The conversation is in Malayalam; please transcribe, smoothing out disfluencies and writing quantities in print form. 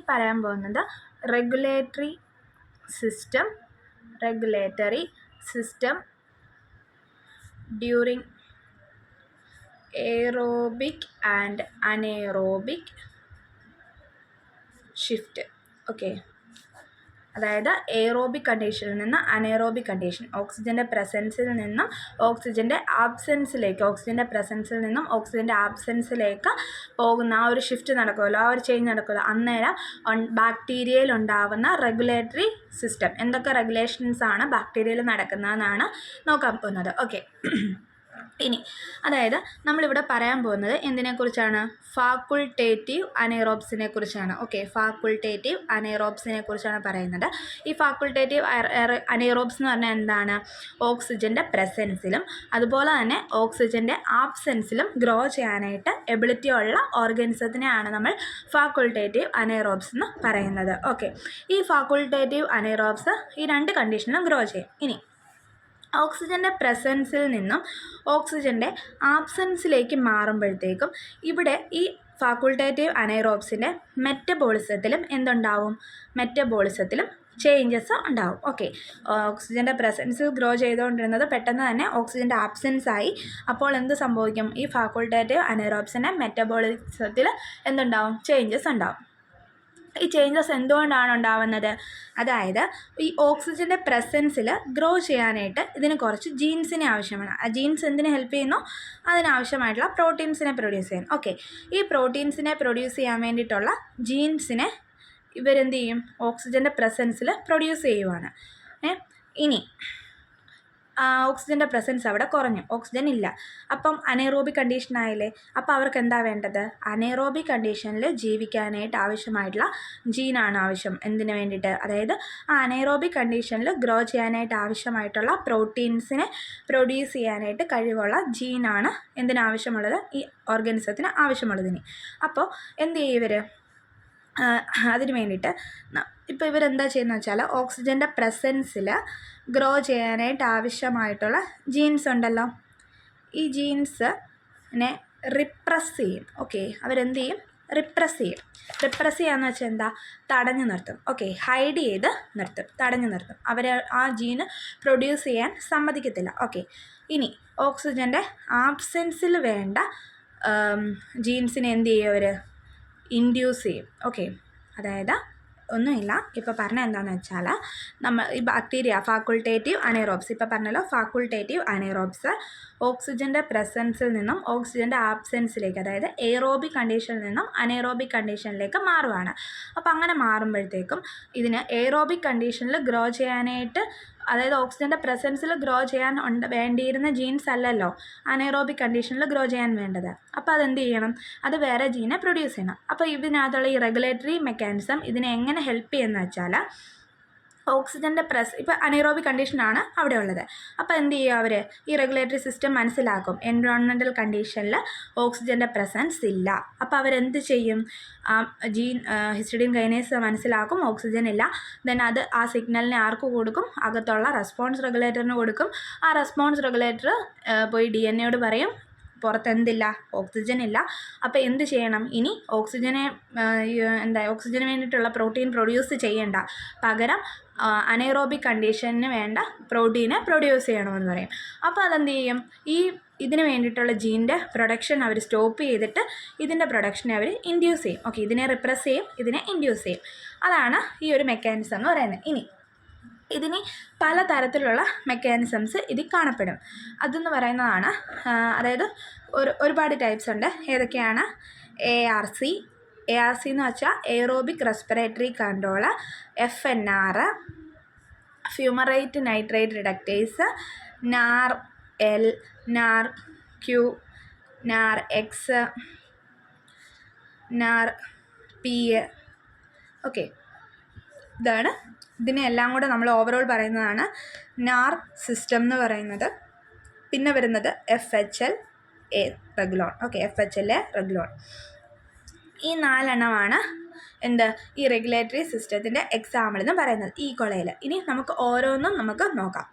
പറയാൻ പോകുന്നത് regulatory system during aerobic and anaerobic shift. Okay, അതായത് എയറോബിക് കണ്ടീഷനിൽ നിന്ന് അനേറോബിക് കണ്ടീഷൻ, ഓക്സിജൻ്റെ പ്രസൻസിൽ നിന്നും ഓക്സിജൻ്റെ ആബ്സെൻസിലേക്ക് പോകുന്ന ആ ഒരു ഷിഫ്റ്റ് നടക്കുമല്ലോ, ആ ഒരു ചേഞ്ച് നടക്കുമല്ലോ, അന്നേരം ബാക്ടീരിയയിൽ ഉണ്ടാവുന്ന റെഗുലേറ്ററി സിസ്റ്റം, എന്തൊക്കെ റെഗുലേഷൻസ് ആണ് ബാക്ടീരിയയിൽ നടക്കുന്നതെന്നാണ് നോക്കാൻ പോകുന്നത്. ഓക്കെ, ഇനി അതായത് നമ്മളിവിടെ പറയാൻ പോകുന്നത് എന്തിനെക്കുറിച്ചാണ്? ഫാക്കുൾട്ടേറ്റീവ് അനേറോബ്സിനെ കുറിച്ചാണ്. ഓക്കെ, ഫാക്കുൾട്ടേറ്റീവ് അനേറോബ്സിനെ കുറിച്ചാണ് പറയുന്നത്. ഈ ഫാക്കുൾട്ടേറ്റീവ് അനേറോബ്സ് എന്ന് പറഞ്ഞാൽ എന്താണ്? ഓക്സിജൻ്റെ പ്രസൻസിലും അതുപോലെ തന്നെ ഓക്സിജൻ്റെ ആബ്സെൻസിലും ഗ്രോ ചെയ്യാനായിട്ട് എബിലിറ്റി ഉള്ള ഓർഗാനിസത്തിനെയാണ് നമ്മൾ ഫാക്കുൾട്ടേറ്റീവ് അനേറോബ്സ് എന്ന് പറയുന്നത്. ഓക്കെ, ഈ ഫാക്കുൾട്ടേറ്റീവ് അനേറോബ്സ് ഈ രണ്ട് കണ്ടീഷനിലും ഗ്രോ ചെയ്യും. ഇനി ഓക്സിജൻ്റെ പ്രസൻസിൽ നിന്നും ഓക്സിജൻ്റെ ആബ്സെൻസിലേക്ക് മാറുമ്പോഴത്തേക്കും ഇവിടെ ഈ ഫാക്കുൾട്ടേറ്റീവ് അനേറോബ്സിൻ്റെ മെറ്റബോളിസത്തിലും ചേഞ്ചസ് ഉണ്ടാവും. ഓക്കെ, ഓക്സിജൻ്റെ പ്രസൻസിൽ ഗ്രോ ചെയ്തുകൊണ്ടിരുന്നത് പെട്ടെന്ന് തന്നെ ഓക്സിജൻ്റെ ആബ്സെൻസ് ആയി. അപ്പോൾ എന്ത് സംഭവിക്കും? ഈ ഫാക്കുൾട്ടേറ്റീവ് അനേറോബ്സിൻ്റെ മെറ്റബോളിസത്തിൽ ചേഞ്ചസ് ഉണ്ടാവും. ഈ ചേഞ്ചസ് എന്തുകൊണ്ടാണ് ഉണ്ടാവുന്നത്? അതായത് ഈ ഓക്സിജൻ്റെ പ്രസൻസിൽ ഗ്രോ ചെയ്യാനായിട്ട് ഇതിന് കുറച്ച് ജീൻസിനെ ആവശ്യമാണ്. ആ ജീൻസ് എന്തിനെ ഹെൽപ്പ് ചെയ്യുന്നു? അതിനാവശ്യമായിട്ടുള്ള പ്രോട്ടീൻസിനെ പ്രൊഡ്യൂസ് ചെയ്യും. ഓക്കെ, ഈ പ്രോട്ടീൻസിനെ പ്രൊഡ്യൂസ് ചെയ്യാൻ വേണ്ടിയിട്ടുള്ള ജീൻസിനെ ഇവരെന്ത് ചെയ്യും? ഓക്സിജൻ്റെ പ്രസൻസിൽ പ്രൊഡ്യൂസ് ചെയ്യുവാണ്. ഇനി ഓക്സിജൻ്റെ പ്രസൻസ് അവിടെ കുറഞ്ഞു, ഓക്സിജൻ ഇല്ല, അപ്പം അനേറോബിക് കണ്ടീഷൻ ആയില്ലേ. അപ്പോൾ അവർക്ക് എന്താ വേണ്ടത്? അനേറോബിക് കണ്ടീഷനിൽ ജീവിക്കാനായിട്ട് ആവശ്യമായിട്ടുള്ള ജീനാണ് ആവശ്യം. എന്തിനു വേണ്ടിയിട്ട്? അതായത് ആ അനേറോബിക് കണ്ടീഷനിൽ ഗ്രോ ചെയ്യാനായിട്ട് ആവശ്യമായിട്ടുള്ള പ്രോട്ടീൻസിനെ പ്രൊഡ്യൂസ് ചെയ്യാനായിട്ട് കഴിവുള്ള ജീനാണ് എന്തിനാവശ്യമുള്ളത്? ഈ ഓർഗാനിസത്തിന് ആവശ്യമുള്ളതിന്. അപ്പോൾ എന്ത് ചെയ്യും ഇവർ? അതിന് വേണ്ടിയിട്ട് ഇപ്പോൾ ഇവരെന്താ ചെയ്യുന്നത് വെച്ചാൽ ഓക്സിജൻ്റെ പ്രസൻസിൽ ഗ്രോ ചെയ്യാനായിട്ട് ആവശ്യമായിട്ടുള്ള ജീൻസ് ഉണ്ടല്ലോ, ഈ ജീൻസിനെ റിപ്രസ് ചെയ്യും. ഓക്കെ, അവരെന്ത് ചെയ്യും? റിപ്രസ് ചെയ്യാന്ന് വെച്ചാൽ എന്താ? തടഞ്ഞു നിർത്തും. ഓക്കെ, ഹൈഡ് ചെയ്ത് നിർത്തും, തടഞ്ഞു നിർത്തും. അവരെ ആ ജീന് പ്രൊഡ്യൂസ് ചെയ്യാൻ സമ്മതിക്കത്തില്ല. ഓക്കെ, ഇനി ഓക്സിജൻ്റെ ആബ്സെൻസിൽ വേണ്ട ജീൻസിനെ എന്ത് ചെയ്യും? അവർ ഇൻഡ്യൂസ് ചെയ്യും. ഓക്കെ, അതായത് ഒന്നുമില്ല, ഇപ്പോൾ പറഞ്ഞ എന്താണെന്ന് വെച്ചാൽ നമ്മൾ ഈ ബാക്ടീരിയ ഫാക്കുൾട്ടേറ്റീവ് അനേറോബ്സ്, ഇപ്പോൾ പറഞ്ഞല്ലോ ഫാക്കുൾട്ടേറ്റീവ് അനേറോബ്സ് ഓക്സിജൻ്റെ പ്രസൻസിൽ നിന്നും ഓക്സിജൻ്റെ ആബ്സെൻസിലേക്ക്, അതായത് എയറോബിക് കണ്ടീഷനിൽ നിന്നും അനേറോബിക് കണ്ടീഷനിലേക്ക് മാറുവാണ്. അപ്പോൾ അങ്ങനെ മാറുമ്പോഴത്തേക്കും ഇതിന് എയറോബിക് കണ്ടീഷനിൽ ഗ്രോ ചെയ്യാനായിട്ട്, അതായത് ഓക്സിജൻ്റെ പ്രസൻസിൽ ഗ്രോ ചെയ്യാൻ വേണ്ടിയിരുന്ന ജീൻസ് അല്ലല്ലോ അനേറോബിക് കണ്ടീഷനിൽ ഗ്രോ ചെയ്യാൻ വേണ്ടത്. അപ്പോൾ അതെന്ത് ചെയ്യണം? അത് വേറെ ജീനെ പ്രൊഡ്യൂസ് ചെയ്യണം. അപ്പോൾ ഇതിനകത്തുള്ള ഈ റെഗുലേറ്ററി മെക്കാനിസം ഇതിനെ എങ്ങനെ ഹെൽപ്പ് ചെയ്യുന്നത് വെച്ചാൽ ഓക്സിജൻ്റെ ഇപ്പോൾ അനേറോബിക് കണ്ടീഷനാണ് അവിടെ ഉള്ളത്. അപ്പോൾ എന്ത് ചെയ്യും അവർ? ഈ റെഗുലേറ്ററി സിസ്റ്റം മനസ്സിലാക്കും എൻവയോൺമെൻറ്റൽ കണ്ടീഷനിൽ ഓക്സിജൻ്റെ പ്രസൻസ് ഇല്ല. അപ്പോൾ അവരെന്ത് ചെയ്യും? ഹിസ്റ്റഡീൻ കൈനേസ് മനസ്സിലാക്കും ഓക്സിജൻ ഇല്ല. ദെൻ അത് ആ സിഗ്നലിനെ ആർക്ക് കൊടുക്കും? അകത്തുള്ള റെസ്പോൺസ് റെഗുലേറ്ററിന് കൊടുക്കും. ആ റെസ്പോൺസ് റെഗുലേറ്റർ പോയി DNA പറയും പുറത്തെന്തില്ല? ഓക്സിജൻ ഇല്ല. അപ്പോൾ എന്ത് ചെയ്യണം? ഇനി ഓക്സിജന് വേണ്ടിയിട്ടുള്ള പ്രോട്ടീൻ പ്രൊഡ്യൂസ് ചെയ്യേണ്ട, പകരം അനേറോബിക് കണ്ടീഷന് വേണ്ട പ്രോട്ടീനെ പ്രൊഡ്യൂസ് ചെയ്യണമെന്ന് പറയും. അപ്പോൾ അതെന്ത് ചെയ്യും? ഇതിന് വേണ്ടിയിട്ടുള്ള ജീൻ്റെ പ്രൊഡക്ഷൻ അവർ സ്റ്റോപ്പ് ചെയ്തിട്ട് ഇതിൻ്റെ പ്രൊഡക്ഷനെ അവർ ഇൻഡ്യൂസ് ചെയ്യും. ഓക്കെ, ഇതിനെ റിപ്രസ് ചെയ്യും, ഇതിനെ ഇൻഡ്യൂസ് ചെയ്യും. അതാണ് ഈ ഒരു മെക്കാനിസം എന്ന് പറയുന്നത്. ഇനി ഇതിന് പല തരത്തിലുള്ള മെക്കാനിസംസ് ഇതിൽ കാണപ്പെടും. അതെന്ന് പറയുന്നതാണ്, അതായത് ഒരുപാട് ടൈപ്സ് ഉണ്ട്. ഏതൊക്കെയാണ്? ARC എന്ന് വെച്ചാൽ aerobic respiratory control, FNR, fumarate nitrate reductase, NAR-L, NAR-Q, NAR-X, NAR-P. Okay, ഇതിനെല്ലാം കൂടെ നമ്മൾ ഓവറോൾ പറയുന്നതാണ് NAR സിസ്റ്റം എന്ന് പറയുന്നത്. പിന്നെ വരുന്നത് FHLA regulon. Okay, FHLA regulon. ഈ 4 എണ്ണമാണ് ഈ റെഗുലേറ്ററി സിസ്റ്റത്തിൻ്റെ എക്സാമ്പിൾ എന്ന് പറയുന്നത് ഈ കൊളയിൽ. ഇനി നമുക്ക് ഓരോന്നും നോക്കാം.